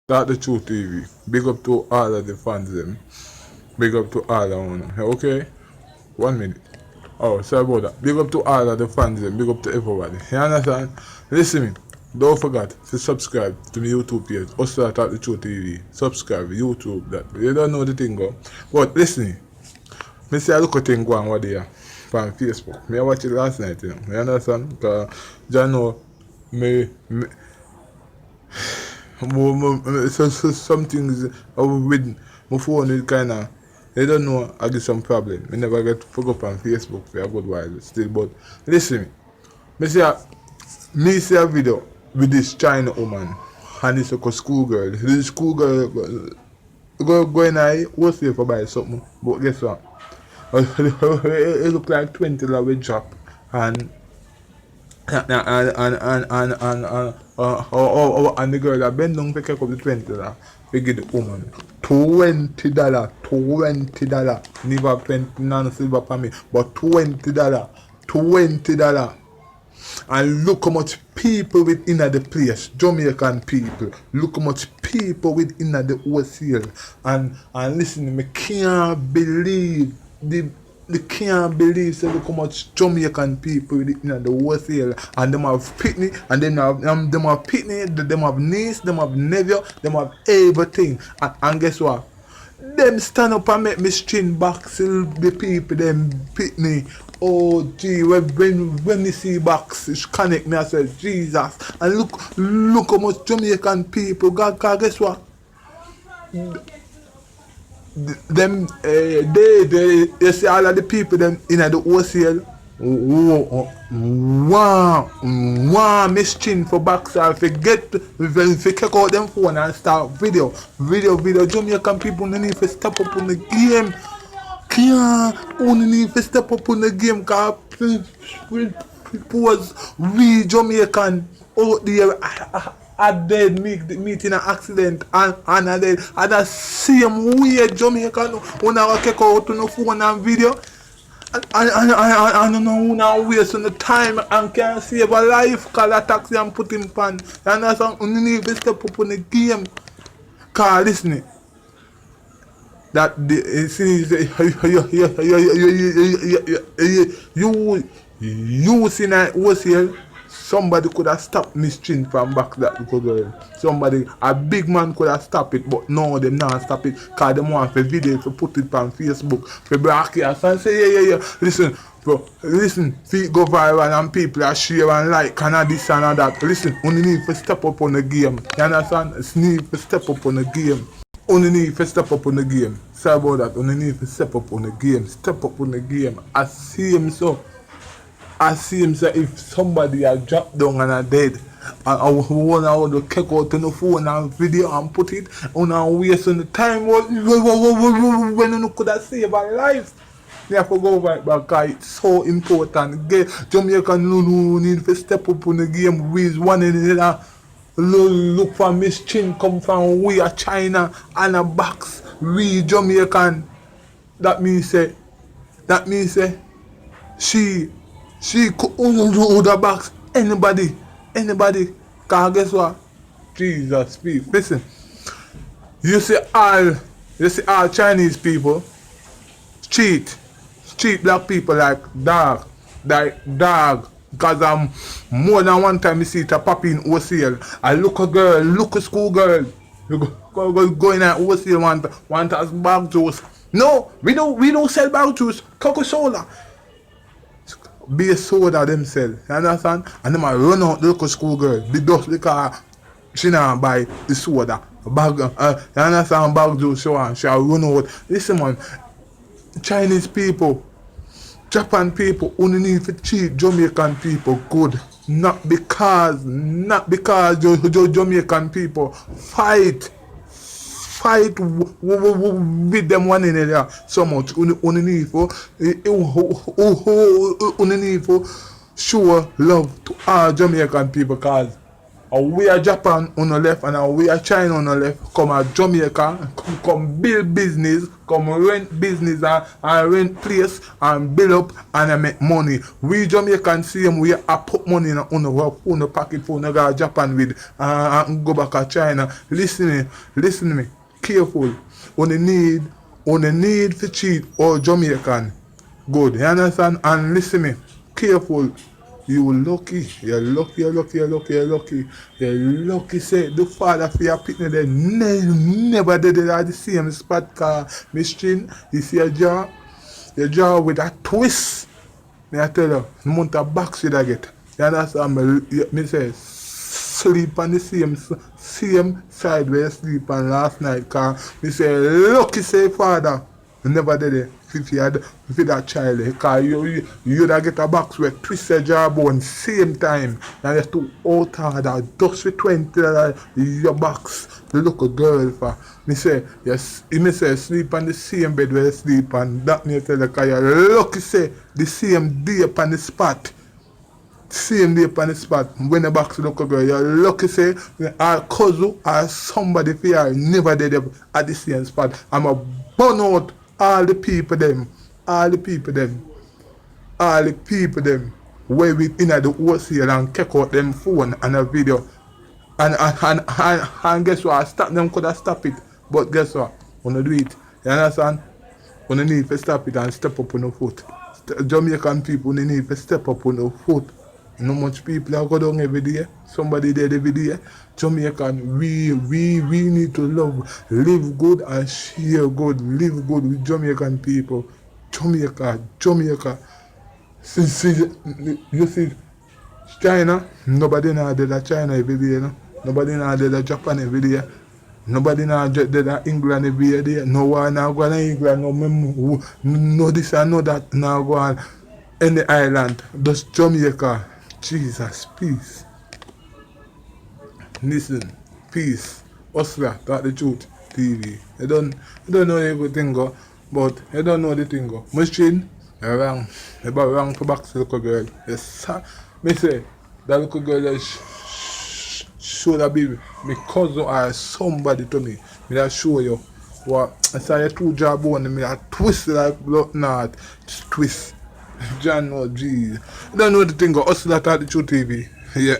That the Truth TV. Big up to all of the fans them. Big up to all of them. Okay? 1 minute. Oh, sorry about that. Big up to all of the fans them. Big up to everybody. You understand? Listen me. Don't forget to subscribe to my YouTube page. Also at the Truth TV. Subscribe YouTube that. You don't know the thing go. But listen. Me see a look at thing go on what they are on Facebook. Me I watch it last night, you know. You understand? Because you know me some things with my phone is kinda they don't know I get some problem. I never get fuck up on Facebook for a good while still, but listen me see a video with this China woman and it's like a schoolgirl. This schoolgirl go in I was there for buy something, but guess what? It look like $20 with drop and and the girl that bend down to pick up the $20, we give the woman $20. Never 20 non-silver for me, but $20. And look how much people within the place, Jamaican people. Look how much people within the wholesale. And listen, me can't believe they can't believe so look how much Jamaican people within the wholesale, and them have pitney, and them have pitney, them have niece, them have nephew, them have everything. And guess what? Them stand up and make me string box the people them pitney. Oh gee, when you see box, it connect me. I say Jesus, and look how much Jamaican people. God, guess what? Them they you see all of the people them in the wholesale. Wow, miss chin for boxer. If you kick out them phone and start video. Jamaican people don't need to step up on the game. Can't only need to step up on the game, cause was we Jamaican out there I dead meet in an accident and I dead at the same way Jamaican when I kick out on the phone and video. I don't know who now waste on the time and can save a life, call a taxi and put him pan. And that's how you need to step up on the game. Cause listen, that you see that was here. Somebody could have stopped Miss Chin from back that girl. Somebody, a big man could have stopped it, but no, them not stop it. Cause them want for video to put it on Facebook, for broadcast and say yeah. Listen, bro, listen, feet go viral and people are share and like and this and that. Listen, only need to step up on the game. You understand? It's need to step up on the game. Only need to step up on the game. Sorry about that. Only need to step up on the game. Step up on the game. I see him so. I see him say if somebody had dropped down and are dead, and I want to kick out on the phone and video and put it on and waste on the time when you could have saved a life. You have to go right back, guys. It's so important. Jamaican no need to step up on the game with one another. Look for Miss Chin come from we are China and a box. We Jamaican. That means say she could hold the box. Anybody. Cause guess what? Jesus speak. Listen. You see all Chinese people cheat black people like dog. Cause more than one time you see it a pop in wholesale. I look a school girl. You go in at wholesale want us bag juice. No, we don't sell bag juice. Coca-Cola. Be a soda themselves, you understand? And them a run out the local school girl, the dust because she not buy the soda, bag, you understand? Bag juice, she run out. Listen man, Chinese people, Japan people only need to treat Jamaican people good. Not because Jamaican people fight with them one another so much. Only need for show love to all Jamaican people, cause And we are Japan on the left and we are China on the left. Come at Jamaica, come build business, come rent business and rent place and build up and make money. We Jamaican same we are put money in on pocket for no go Japan with and go back to China. Listen to me, careful. On the need to cheat or Jamaican. Good, you understand? And listen me, careful. You lucky, you're lucky, you're lucky, you're lucky, you're lucky. You're lucky, say the father for your picnic there never did it at the same spot car. Mistrin, you see your jaw with a twist. Me I tell you, the amount of box you get. You understand me say sleep on the same side where you sleep on last night car. Me say lucky say father. You never did it. If you had that child, because you da get a box with twisted jawbone same time. And you too out harder, just with $20 your box. The local girl for. Me say, yes, me say sleep on the same bed where you sleep and that me tell you because you're lucky say the same day upon the spot. Same day upon the spot. When the box local girl, you're lucky say our cousin or somebody for you never did it at the same spot. I'm a burn out all the people them where we in the wholesale and check out them phone and a video and guess what? Stop them could have stop it, but guess what? Wanna do it? You understand? Wanna need to stop it and step up on the foot. Jamaican people they need to step up on the foot. No much people are go down every day. Somebody dead every day. Jamaican, we need to love, live good and share good, live good with Jamaican people. Jamaica. See, you see, China, nobody now did that China every day, no? Nobody now did that Japan every day. Nobody now did that England every day. No one now go to England, no this and no that now go on any island. Just Jamaica. Jesus, peace. Listen, peace. Oscar, talk the truth. TV. You don't know everything go, but you don't know the thing go. Machine, you're wrong. You're wrong to back to the little girl. Yes, sir. Me say, that little girl is should have been my cousin or somebody to me. Me that show you what I saw your two jawbone, me that twist like blood knot. Just twist. John, no, jeez. You don't know the thing go. Hustle that at the truth TV. Yeah.